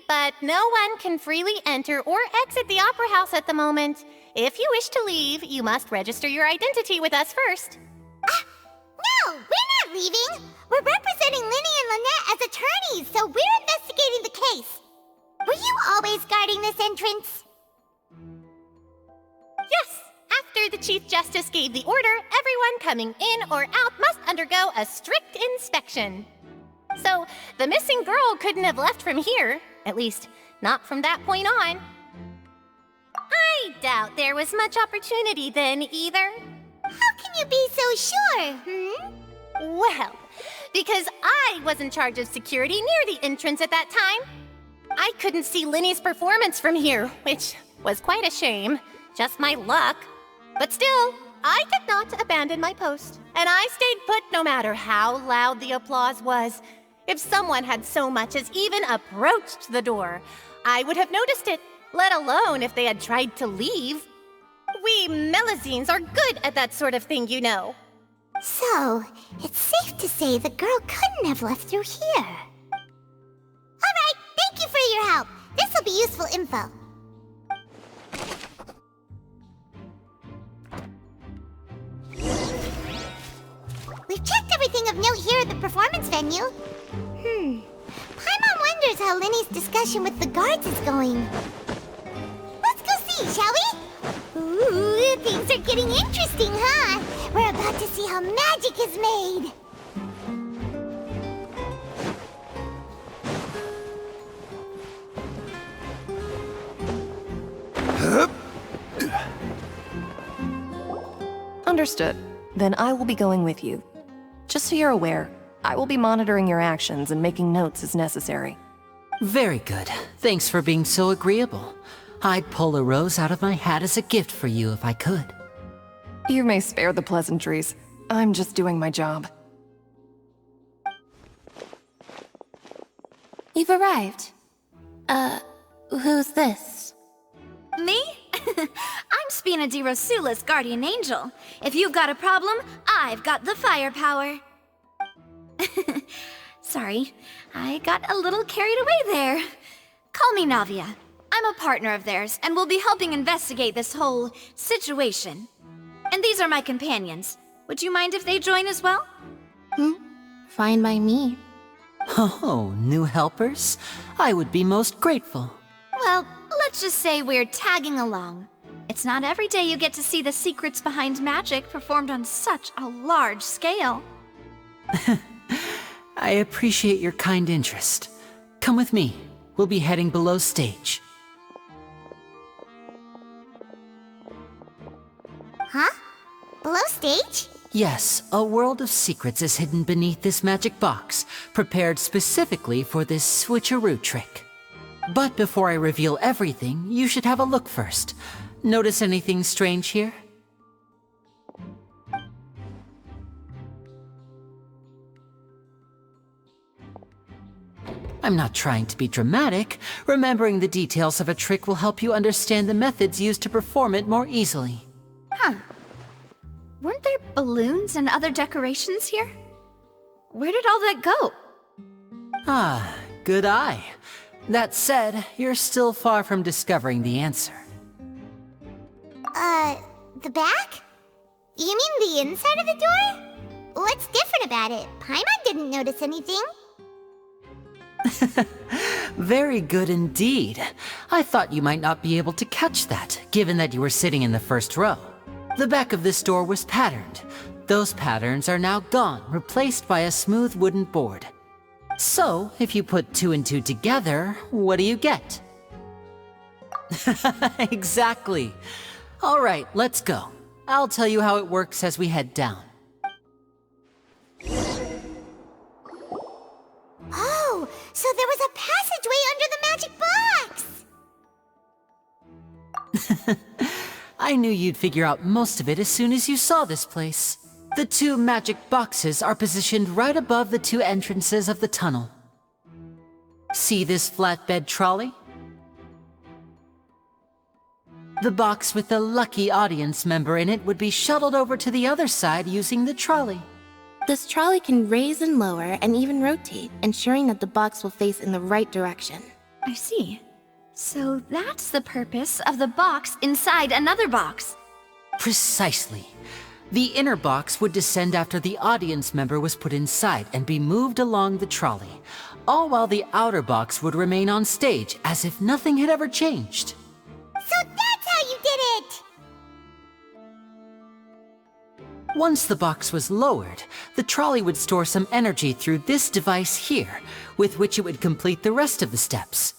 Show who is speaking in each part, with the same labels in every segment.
Speaker 1: But no one can freely enter or exit the Opera House at the moment. If you wish to leave, you must register your identity with us first.
Speaker 2: No, we're not leaving. We're representing Lyney and Lynette as attorneys, so we're investigating the case. Were you always guarding this entrance?
Speaker 1: Yes. After the Chief Justice gave the order, everyone coming in or out must undergo a strict inspection. So, the missing girl couldn't have left from here. At least, not from that point on. I doubt there was much opportunity then, either.
Speaker 2: How can you be so sure,
Speaker 1: Well, because I was in charge of security near the entrance at that time. I couldn't see Lyney's performance from here, which was quite a shame. Just my luck. But still, I did not abandon my post, and I stayed put no matter how loud the applause was. If someone had so much as even approached the door, I would have noticed it, let alone if they had tried to leave. We Melazines are good at that sort of thing, you know.
Speaker 2: So, it's safe to say the girl couldn't have left through here. Alright, thank you for your help. This'll be useful info. We've checked everything of note here at the performance venue. Paimon wonders how Lyney's discussion with the guards is going. Let's go see, shall we? Ooh, things are getting interesting, huh? We're about to see how magic is made.
Speaker 3: Understood. Then I will be going with you. Just so you're aware, I will be monitoring your actions and making notes as necessary.
Speaker 4: Very good. Thanks for being so agreeable. I'd pull a rose out of my hat as a gift for you if I could.
Speaker 3: You may spare the pleasantries. I'm just doing my job.
Speaker 5: You've arrived. Who's this?
Speaker 6: Me? I'm Spina di Rosula's guardian angel. If you've got a problem, I've got the firepower. Sorry, I got a little carried away there. Call me Navia. I'm a partner of theirs, and will be helping investigate this whole situation. And these are my companions. Would you mind if they join as well?
Speaker 5: Fine by me.
Speaker 4: Oh, new helpers? I would be most grateful.
Speaker 6: Well, let's just say we're tagging along. It's not every day you get to see the secrets behind magic performed on such a large scale.
Speaker 4: I appreciate your kind interest. Come with me. We'll be heading below stage.
Speaker 2: Huh? Below stage?
Speaker 4: Yes, a world of secrets is hidden beneath this magic box, prepared specifically for this switcheroo trick. But before I reveal everything, you should have a look first. Notice anything strange here? I'm not trying to be dramatic. Remembering the details of a trick will help you understand the methods used to perform it more easily.
Speaker 6: Huh. Weren't there balloons and other decorations here? Where did all that go?
Speaker 4: Ah, good eye. That said, you're still far from discovering the answer.
Speaker 2: The back? You mean the inside of the door? What's different about it? Paimon didn't notice anything.
Speaker 4: Very good indeed. I thought you might not be able to catch that, given that you were sitting in the first row. The back of this door was patterned. Those patterns are now gone, replaced by a smooth wooden board. So, if you put 2 and 2 together, what do you get? Exactly. All right, let's go. I'll tell you how it works as we head down.
Speaker 2: Oh, so there was a passageway under the magic box!
Speaker 4: I knew you'd figure out most of it as soon as you saw this place. The 2 magic boxes are positioned right above the 2 entrances of the tunnel. See this flatbed trolley? The box with the lucky audience member in it would be shuttled over to the other side using the trolley.
Speaker 5: This trolley can raise and lower and even rotate, ensuring that the box will face in the right direction.
Speaker 6: I see. So that's the purpose of the box inside another box.
Speaker 4: Precisely. The inner box would descend after the audience member was put inside and be moved along the trolley, all while the outer box would remain on stage as if nothing had ever changed.
Speaker 2: So that's how you did it!
Speaker 4: Once the box was lowered, the trolley would store some energy through this device here, with which it would complete the rest of the steps.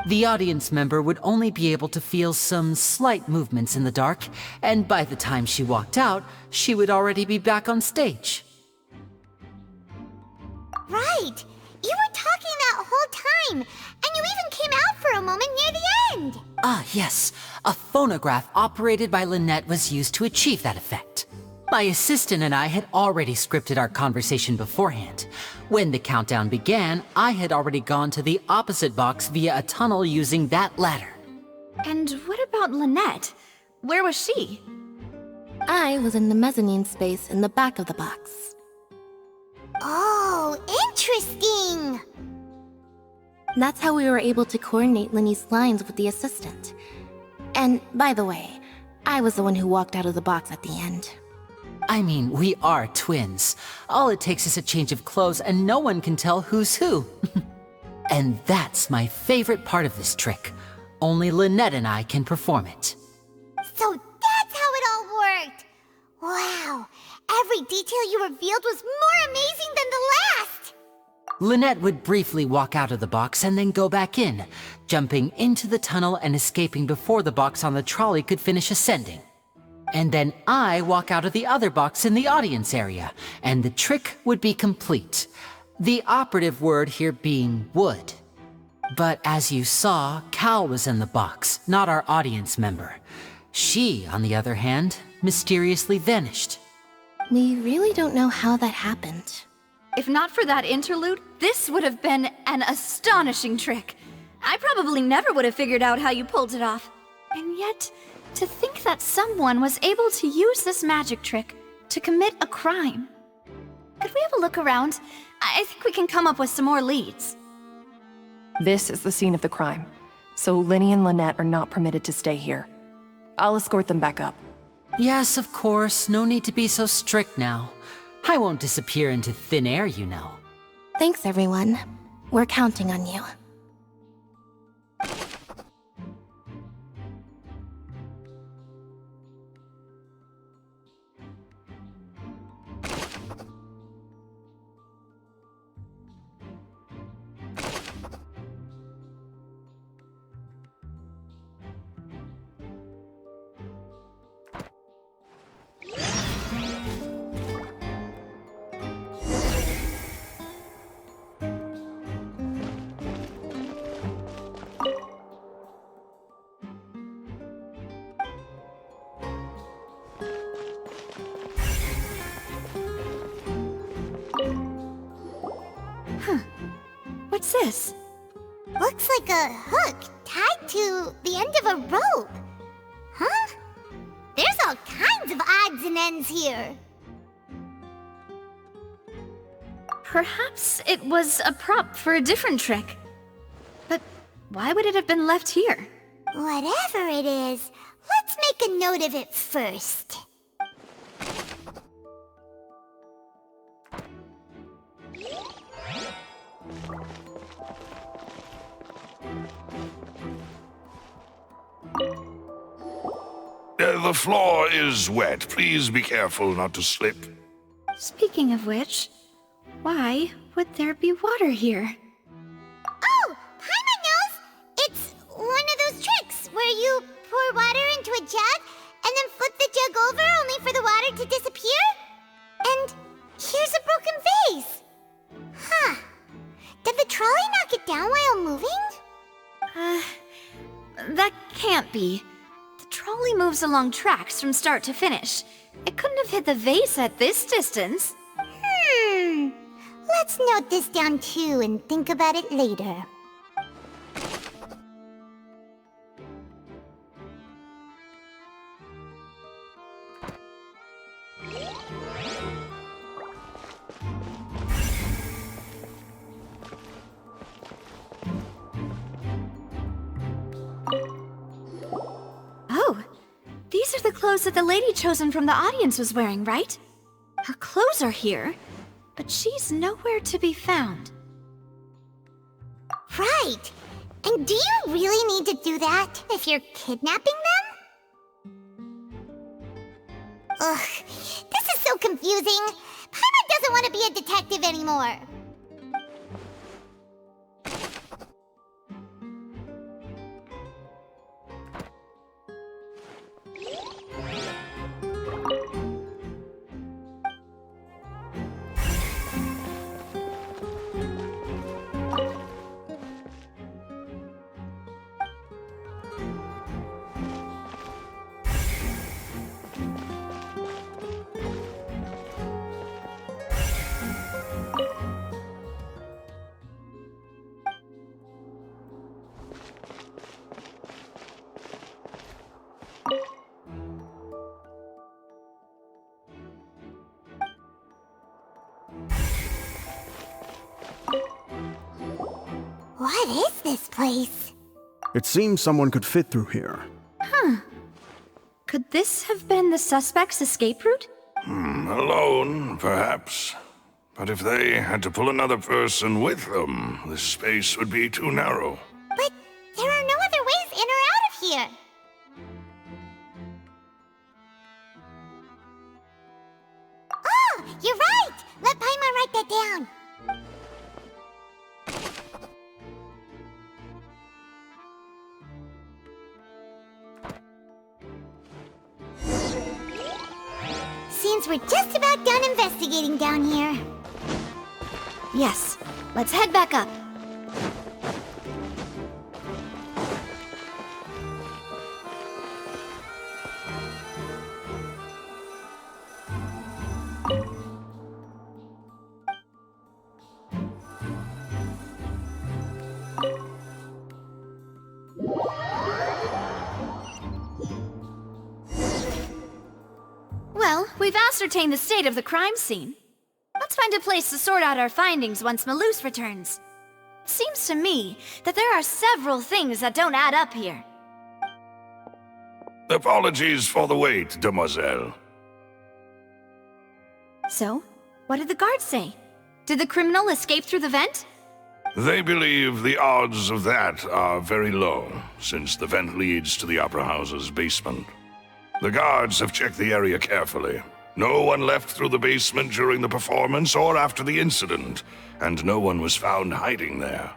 Speaker 4: The audience member would only be able to feel some slight movements in the dark, and by the time she walked out, she would already be back on stage.
Speaker 2: Right! You were talking that whole time, and you even came out for a moment near the end!
Speaker 4: Ah, yes. A phonograph operated by Lynette was used to achieve that effect. My assistant and I had already scripted our conversation beforehand. When the countdown began, I had already gone to the opposite box via a tunnel using that ladder.
Speaker 6: And what about Lynette? Where was she?
Speaker 5: I was in the mezzanine space in the back of the box.
Speaker 2: Oh, interesting!
Speaker 5: That's how we were able to coordinate Lyney's lines with the assistant. And, by the way, I was the one who walked out of the box at the end.
Speaker 4: I mean, we are twins. All it takes is a change of clothes and no one can tell who's who. And that's my favorite part of this trick. Only Lynette and I can perform it.
Speaker 2: So that's how it all worked! Wow, every detail you revealed was more amazing than the last!
Speaker 4: Lynette would briefly walk out of the box and then go back in, jumping into the tunnel and escaping before the box on the trolley could finish ascending. And then I walk out of the other box in the audience area, and the trick would be complete. The operative word here being would. But as you saw, Cal was in the box, not our audience member. She, on the other hand, mysteriously vanished.
Speaker 5: We really don't know how that happened.
Speaker 6: If not for that interlude, this would have been an astonishing trick. I probably never would have figured out how you pulled it off. And yet, to think that someone was able to use this magic trick to commit a crime. Could we have a look around? I think we can come up with some more leads.
Speaker 3: This is the scene of the crime, so Lyney and Lynette are not permitted to stay here. I'll escort them back up.
Speaker 4: Yes, of course, no need to be so strict now. I won't disappear into thin air, you know.
Speaker 5: Thanks, everyone. We're counting on you.
Speaker 6: What's this?
Speaker 2: Looks like a hook tied to the end of a rope. Huh? There's all kinds of odds and ends here.
Speaker 6: Perhaps it was a prop for a different trick. But why would it have been left here?
Speaker 2: Whatever it is, let's make a note of it first.
Speaker 7: The floor is wet. Please be careful not to slip.
Speaker 6: Speaking of which, why would there be water here?
Speaker 2: Oh, Paimon knows! It's one of those tricks where you pour water into a jug and then flip the jug over only for the water to disappear? And here's a broken vase! Huh. Did the trolley knock it down while moving?
Speaker 6: That can't be. The trolley moves along tracks from start to finish. It couldn't have hit the vase at this distance.
Speaker 2: Let's note this down too and think about it later.
Speaker 6: Oh, these are the clothes that the lady chosen from the audience was wearing, right? Her clothes are here, but she's nowhere to be found.
Speaker 2: Right! And do you really need to do that if you're kidnapping them? Ugh, this is so confusing. Paimon doesn't want to be a detective anymore. What is this place?
Speaker 8: It seems someone could fit through here.
Speaker 6: Could this have been the suspect's escape route?
Speaker 7: Alone, perhaps. But if they had to pull another person with them, this space would be too narrow.
Speaker 2: But there are no other ways in or out of here. Oh, you're right! Let Paimon write that down. Seems we're just about done investigating down here.
Speaker 6: Yes, let's head back up. Well, we've ascertained the state of the crime scene. Let's find a place to sort out our findings once Malus returns. Seems to me that there are several things that don't add up here.
Speaker 7: Apologies for the wait, demoiselle.
Speaker 6: So, what did the guards say? Did the criminal escape through the vent?
Speaker 7: They believe the odds of that are very low, since the vent leads to the Opera House's basement. The guards have checked the area carefully. No one left through the basement during the performance or after the incident, and no one was found hiding there.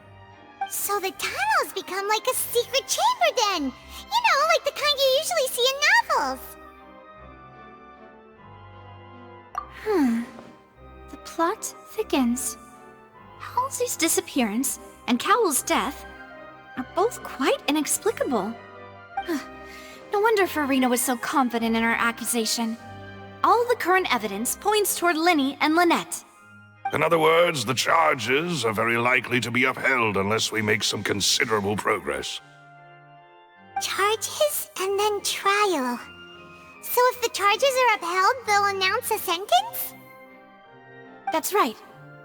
Speaker 2: So the tunnels become like a secret chamber then! You know, like the kind you usually see in novels.
Speaker 6: The plot thickens. Halsey's disappearance and Cowell's death are both quite inexplicable. No wonder Farina was so confident in her accusation. All the current evidence points toward Lyney and Lynette.
Speaker 7: In other words, the charges are very likely to be upheld unless we make some considerable progress.
Speaker 2: Charges and then trial. So if the charges are upheld, they'll announce a sentence?
Speaker 6: That's right.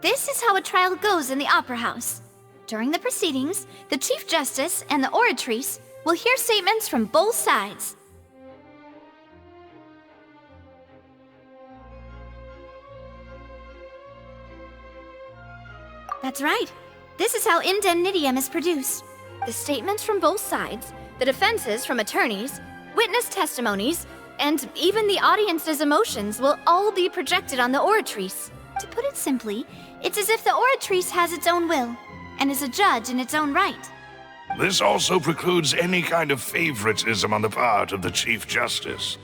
Speaker 6: This is how a trial goes in the Opera House. During the proceedings, the Chief Justice and the Oratrice will hear statements from both sides. That's right. This is how indemnitium is produced. The statements from both sides, the defenses from attorneys, witness testimonies, And even the audience's emotions will all be projected on the oratrice. To put it simply, it's as if the oratrice has its own will, and is a judge in its own right.
Speaker 7: This also precludes any kind of favoritism on the part of the Chief Justice.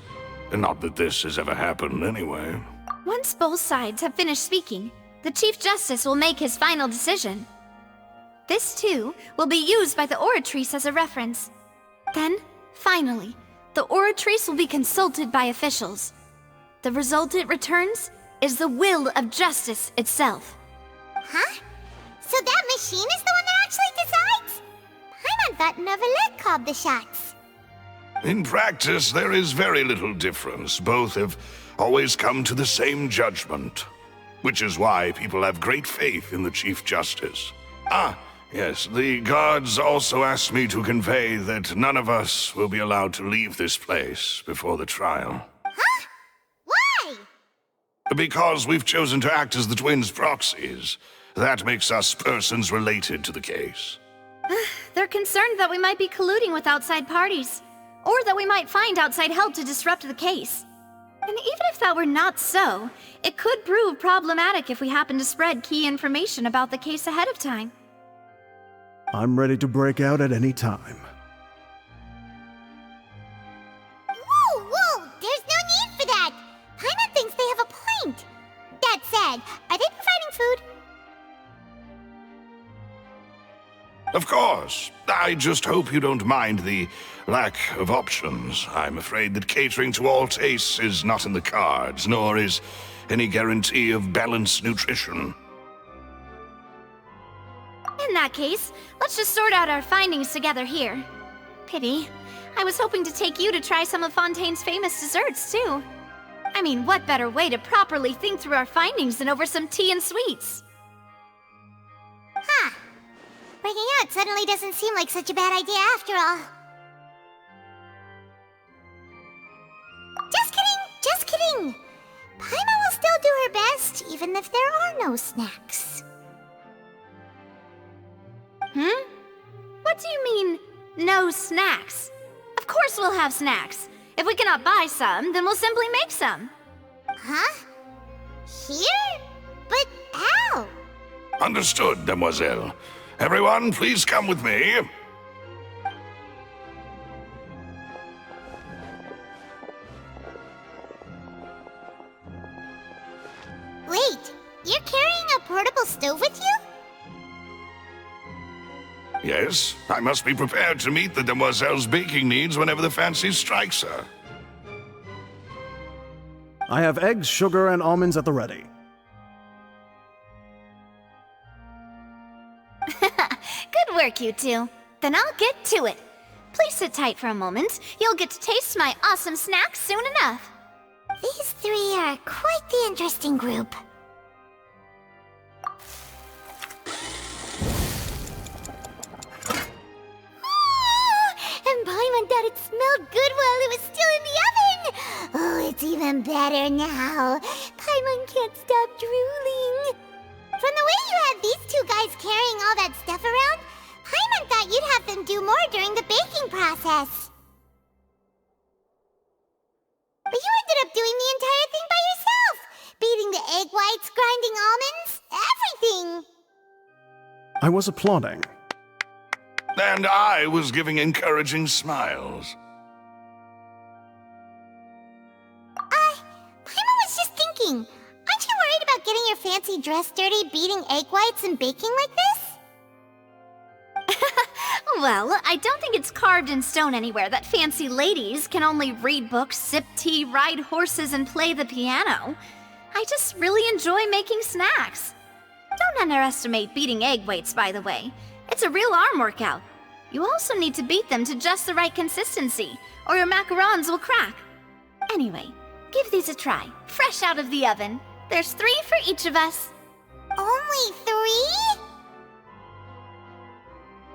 Speaker 7: Not that this has ever happened anyway.
Speaker 6: Once both sides have finished speaking, the Chief Justice will make his final decision. This, too, will be used by the oratrice as a reference. Then, finally, the oratrice will be consulted by officials. The result it returns is the will of justice itself.
Speaker 2: Huh? So that machine is the one that actually decides? Paimon thought Novelet called the shots.
Speaker 7: In practice, there is very little difference. Both have always come to the same judgment, which is why people have great faith in the Chief Justice. Ah, yes, the guards also asked me to convey that none of us will be allowed to leave this place before the trial.
Speaker 2: Huh? Why?
Speaker 7: Because we've chosen to act as the twins' proxies. That makes us persons related to the case.
Speaker 6: They're concerned that we might be colluding with outside parties, or that we might find outside help to disrupt the case. And even if that were not so, it could prove problematic if we happen to spread key information about the case ahead of time.
Speaker 8: I'm ready to break out at any time.
Speaker 2: Whoa! There's no need for that! Paimon thinks they have a point. That said, are they providing food?
Speaker 7: Of course. I just hope you don't mind the lack of options. I'm afraid that catering to all tastes is not in the cards, nor is any guarantee of balanced nutrition.
Speaker 6: In that case, let's just sort out our findings together here. Pity. I was hoping to take you to try some of Fontaine's famous desserts, too. I mean, what better way to properly think through our findings than over some tea and sweets?
Speaker 2: Huh. Breaking out suddenly doesn't seem like such a bad idea after all. Just kidding! Paimon will still do her best, even if there are no snacks.
Speaker 6: What do you mean, no snacks? Of course we'll have snacks. If we cannot buy some, then we'll simply make some.
Speaker 2: Huh? Here? But how?
Speaker 7: Understood, Demoiselle. Everyone, please come with me.
Speaker 2: Wait, you're carrying a portable stove with you?
Speaker 7: Yes, I must be prepared to meet the Demoiselle's baking needs whenever the fancy strikes her.
Speaker 8: I have eggs, sugar, and almonds at the ready.
Speaker 6: Good work, you two. Then I'll get to it. Please sit tight for a moment. You'll get to taste my awesome snacks soon enough.
Speaker 2: These three are quite the interesting group. And Paimon thought it smelled good while it was still in the oven! Oh, it's even better now. Paimon can't stop drooling. From the way you had these two guys carrying all that stuff around, Paimon thought you'd have them do more during the baking process. But you ended up doing the entire thing by yourself! Beating the egg whites, grinding almonds, everything!
Speaker 8: I was applauding.
Speaker 7: And I was giving encouraging smiles.
Speaker 2: Paimon was just thinking, aren't you worried about getting your fancy dress dirty beating egg whites and baking like this?
Speaker 6: Well, I don't think it's carved in stone anywhere that fancy ladies can only read books, sip tea, ride horses, and play the piano. I just really enjoy making snacks. Don't underestimate beating egg whites, by the way. It's a real arm workout. You also need to beat them to just the right consistency, or your macarons will crack. Anyway, give these a try, fresh out of the oven. There's 3 for each of us.
Speaker 2: Only 3?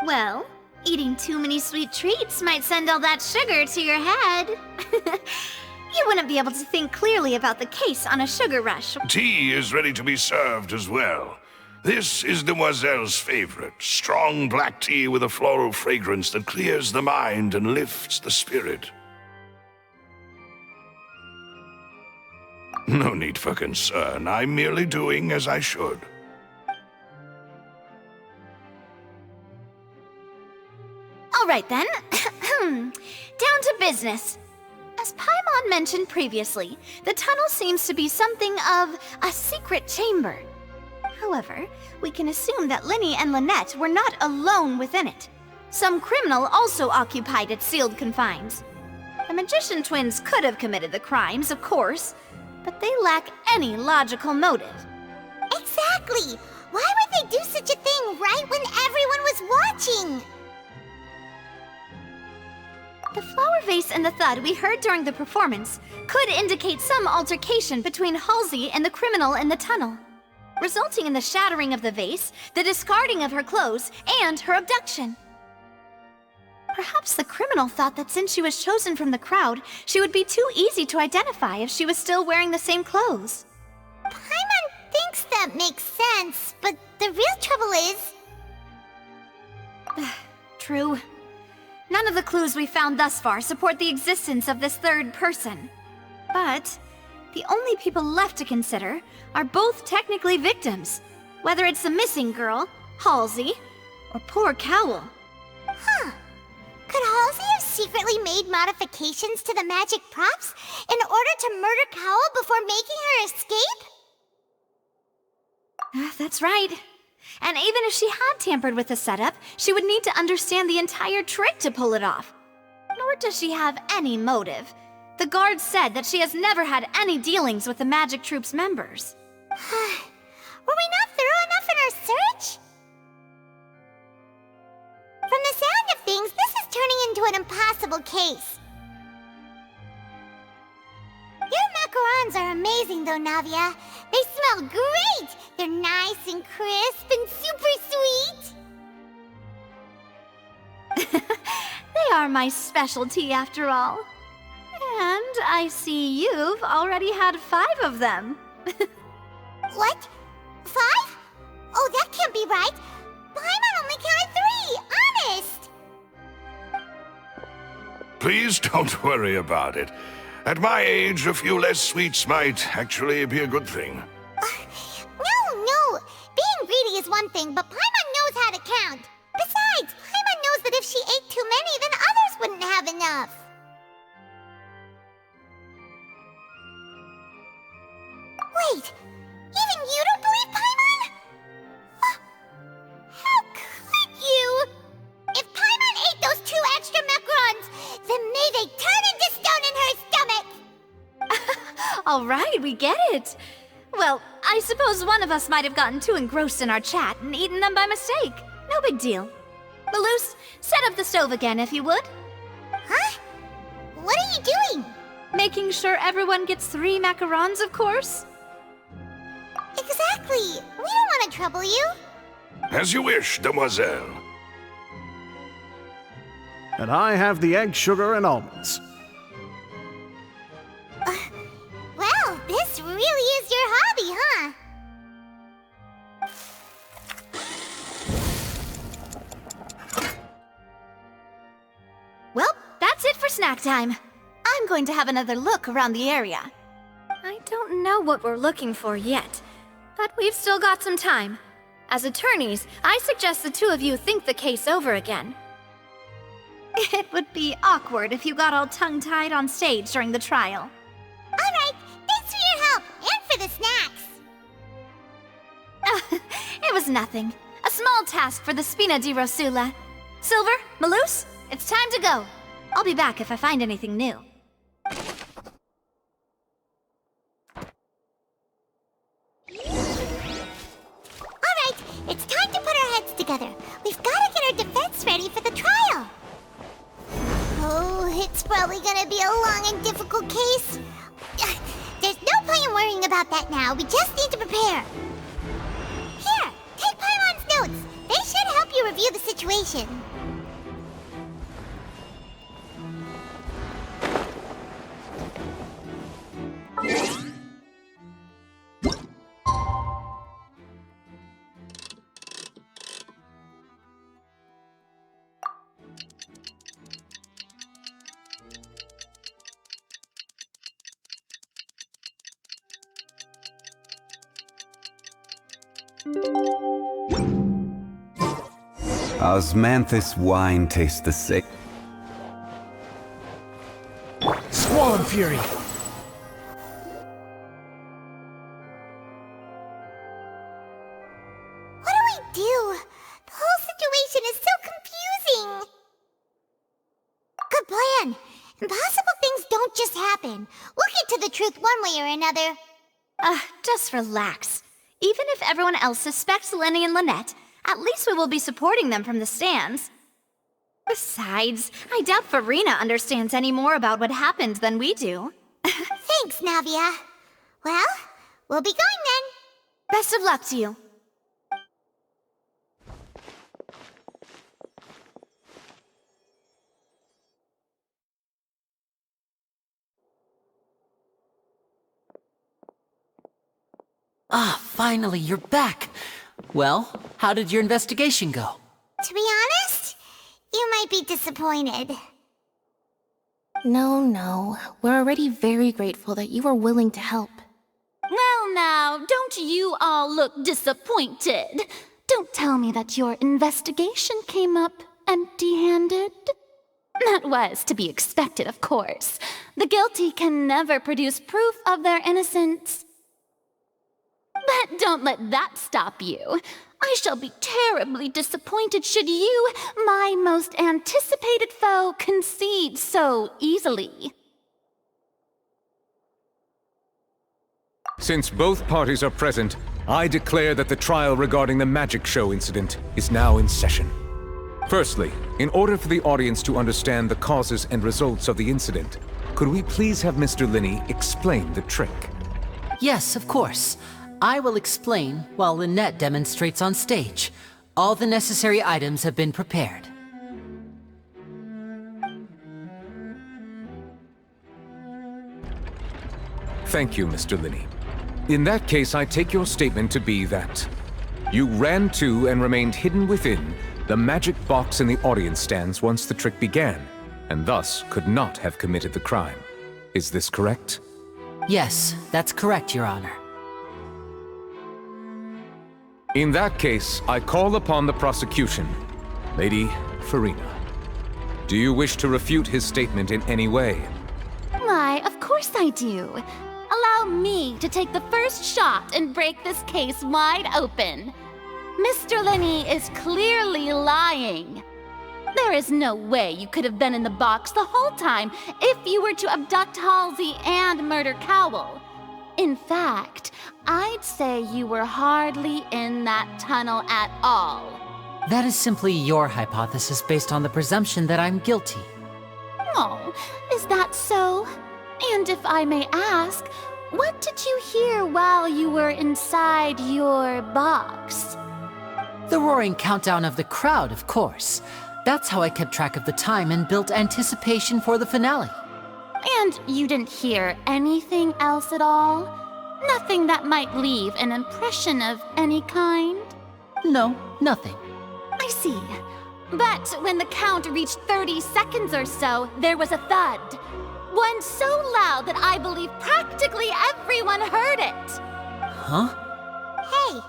Speaker 6: Well, eating too many sweet treats might send all that sugar to your head. You wouldn't be able to think clearly about the case on a sugar rush.
Speaker 7: Tea is ready to be served as well. This is Demoiselle's favorite, strong black tea with a floral fragrance that clears the mind and lifts the spirit. No need for concern. I'm merely doing as I should.
Speaker 6: All right then. Down to business. As Paimon mentioned previously, the tunnel seems to be something of a secret chamber. However, we can assume that Lyney and Lynette were not alone within it. Some criminal also occupied its sealed confines. The magician twins could have committed the crimes, of course, but they lack any logical motive.
Speaker 2: Exactly! Why would they do such a thing right when everyone was watching?
Speaker 6: The flower vase and the thud we heard during the performance could indicate some altercation between Halsey and the criminal in the tunnel, resulting in the shattering of the vase, the discarding of her clothes, and her abduction. Perhaps the criminal thought that since she was chosen from the crowd, she would be too easy to identify if she was still wearing the same clothes.
Speaker 2: Paimon thinks that makes sense, but the real trouble is...
Speaker 6: True. None of the clues we found thus far support the existence of this third person. But the only people left to consider are both technically victims, whether it's the missing girl, Halsey, or poor Cowl.
Speaker 2: Huh. Could Halsey have secretly made modifications to the magic props in order to murder Cowl before making her escape?
Speaker 6: That's right. And even if she had tampered with the setup, she would need to understand the entire trick to pull it off. Nor does she have any motive. The guards said that she has never had any dealings with the Magic Troop's members.
Speaker 2: Were we not thorough enough in our search? From the sound of things, this is turning into an impossible case. Your macarons are amazing though, Navia. They smell great! They're nice and crisp and super sweet!
Speaker 6: They are my specialty after all. And I see you've already had 5 of them.
Speaker 2: What? 5? Oh, that can't be right! Paimon only counted 3, honest!
Speaker 7: Please don't worry about it. At my age, a few less sweets might actually be a good thing.
Speaker 2: No! Being greedy is one thing, but Paimon knows how to count. Besides, Paimon knows that if she ate too many, then others wouldn't have enough. Wait, even you don't believe Paimon? How could you? If Paimon ate those 2 extra macarons, then may they turn into stone in her stomach!
Speaker 6: All right, we get it. Well, I suppose one of us might have gotten too engrossed in our chat and eaten them by mistake. No big deal. Maloose, set up the stove again if you would.
Speaker 2: Huh? What are you doing?
Speaker 6: Making sure everyone gets 3 macarons, of course.
Speaker 2: Exactly. We don't want to trouble you.
Speaker 7: As you wish, demoiselle.
Speaker 8: And I have the egg, sugar, and almonds.
Speaker 2: Well, this really is your hobby, huh?
Speaker 6: Well, that's it for snack time. I'm going to have another look around the area. I don't know what we're looking for yet, but we've still got some time. As attorneys, I suggest the 2 of you think the case over again. It would be awkward if you got all tongue-tied on stage during the trial.
Speaker 2: All right, thanks for your help and for the snacks.
Speaker 6: It was nothing. A small task for the Spina di Rosula. Silver, Maloose, it's time to go. I'll be back if I find anything new.
Speaker 2: All right, it's time to put our heads together. We've got to get our defense ready for the trial. Oh, it's probably gonna be a long and difficult case. There's no point in worrying about that now. We just need to prepare. Here, take Paimon's notes. They should help you review the situation.
Speaker 9: Osmanthus wine tastes the same.
Speaker 10: Squall and Fury!
Speaker 2: What do we do? The whole situation is so confusing. Good plan. Impossible things don't just happen. We'll get to the truth one way or another.
Speaker 6: Just relax. Even if everyone else suspects Lyney and Lynette, at least we will be supporting them from the stands. Besides, I doubt Farina understands any more about what happened than we do.
Speaker 2: Thanks, Navia. Well, we'll be going then.
Speaker 6: Best of luck to you.
Speaker 4: Ah, finally, you're back. Well, how did your investigation go?
Speaker 2: To be honest, you might be disappointed.
Speaker 5: No. We're already very grateful that you were willing to help.
Speaker 1: Well now, don't you all look disappointed? Don't tell me that your investigation came up empty-handed. That was to be expected, of course. The guilty can never produce proof of their innocence. But don't let that stop you. I shall be terribly disappointed should you, my most anticipated foe, concede so easily.
Speaker 11: Since both parties are present, I declare that the trial regarding the magic show incident is now in session. Firstly, in order for the audience to understand the causes and results of the incident, could we please have Mr. Lyney explain the trick?
Speaker 4: Yes, of course. I will explain while Lynette demonstrates on stage. All the necessary items have been prepared.
Speaker 11: Thank you, Mr. Lyney. In that case, I take your statement to be that you ran to and remained hidden within the magic box in the audience stands once the trick began, and thus could not have committed the crime. Is this correct?
Speaker 4: Yes, that's correct, Your Honor.
Speaker 11: In that case, I call upon the prosecution. Lady Farina, do you wish to refute his statement in any way?
Speaker 1: Why, of course I do. Allow me to take the first shot and break this case wide open. Mr. Lyney is clearly lying. There is no way you could have been in the box the whole time if you were to abduct Halsey and murder Cowell. In fact, I'd say you were hardly in that tunnel at all.
Speaker 4: That is simply your hypothesis based on the presumption that I'm guilty.
Speaker 1: Oh, is that so? And if I may ask, what did you hear while you were inside your box?
Speaker 4: The roaring countdown of the crowd, of course. That's how I kept track of the time and built anticipation for the finale.
Speaker 1: And you didn't hear anything else at all? Nothing that might leave an impression of any kind?
Speaker 4: No, nothing.
Speaker 1: I see. But when the count reached 30 seconds or so, there was a thud. One so loud that I believe practically everyone heard it.
Speaker 4: Huh?
Speaker 2: Hey,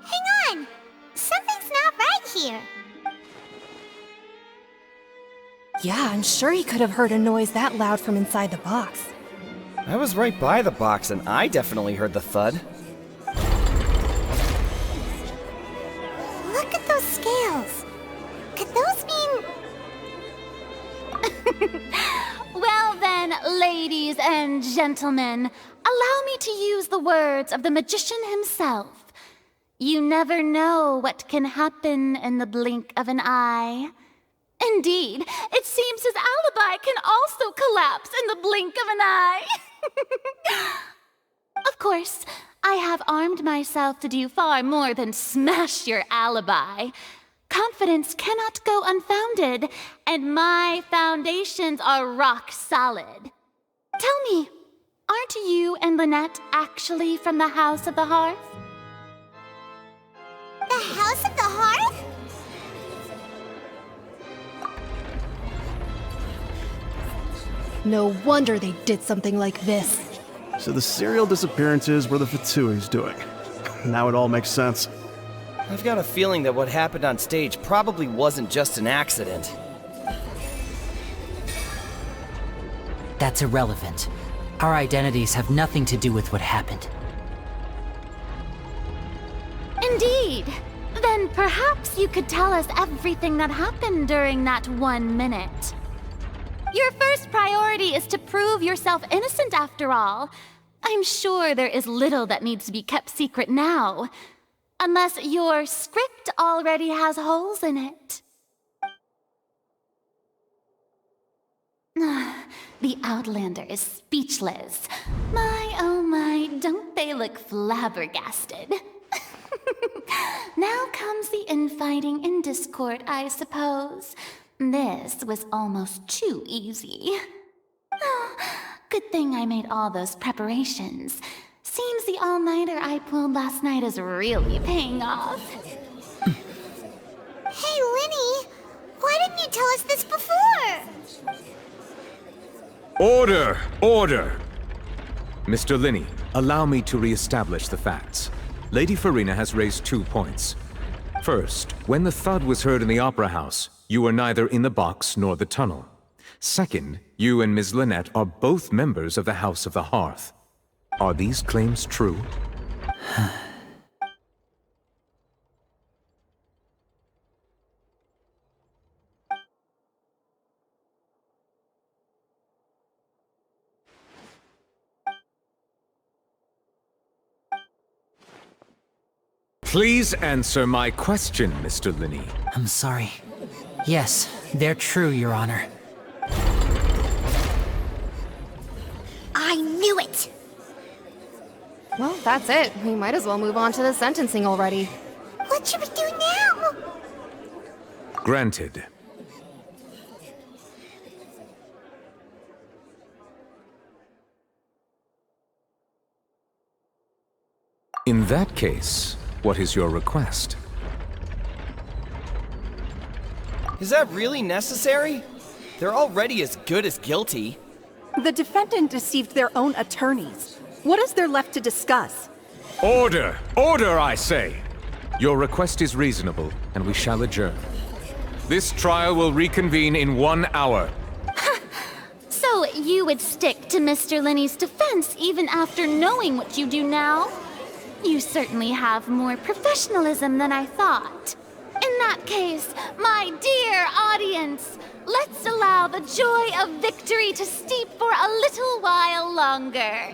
Speaker 2: hang on. Something's not right here.
Speaker 3: Yeah, I'm sure he could have heard a noise that loud from inside the box.
Speaker 10: I was right by the box and I definitely heard the thud.
Speaker 2: Look at those scales. Could those mean...
Speaker 1: Well then, ladies and gentlemen, allow me to use the words of the magician himself. You never know what can happen in the blink of an eye. Indeed, it seems his alibi can also collapse in the blink of an eye. Of course, I have armed myself to do far more than smash your alibi. Confidence cannot go unfounded, and my foundations are rock solid. Tell me, aren't you and Lynette actually from the House of the Hearth?
Speaker 2: The House of the Hearth?
Speaker 3: No wonder they did something like this.
Speaker 8: So the serial disappearances were the Fatsui's doing. Now it all makes sense.
Speaker 10: I've got a feeling that what happened on stage probably wasn't just an accident.
Speaker 4: That's irrelevant. Our identities have nothing to do with what happened.
Speaker 6: Indeed. Then perhaps you could tell us everything that happened during that 1 minute. Your first priority is to prove yourself innocent after all. I'm sure there is little that needs to be kept secret now. Unless your script already has holes in it. The Outlander is speechless. My, oh my, don't they look flabbergasted? Now comes the infighting and discord, I suppose. This was almost too easy. Oh, good thing I made all those preparations. Seems the all-nighter I pulled last night is really paying off.
Speaker 2: Hey, Lyney! Why didn't you tell us this before?
Speaker 11: Order! Order! Mr. Lyney, allow me to re-establish the facts. Lady Farina has raised 2 points. First, when the thud was heard in the Opera House, you were neither in the box nor the tunnel. Second, you and Ms. Lynette are both members of the House of the Hearth. Are these claims true? Please answer my question, Mr. Lyney.
Speaker 4: I'm sorry. Yes, they're true, Your Honor.
Speaker 2: I knew it!
Speaker 3: Well, that's it. We might as well move on to the sentencing already.
Speaker 2: What should we do now?
Speaker 11: Granted. In that case, what is your request?
Speaker 10: Is that really necessary? They're already as good as guilty.
Speaker 12: The defendant deceived their own attorneys. What is there left to discuss?
Speaker 11: Order! Order, I say! Your request is reasonable, and we shall adjourn. This trial will reconvene in 1 hour.
Speaker 6: So you would stick to Mr. Lyney's defense even after knowing what you do now? You certainly have more professionalism than I thought. In that case, my dear audience, let's allow the joy of victory to steep for a little while longer.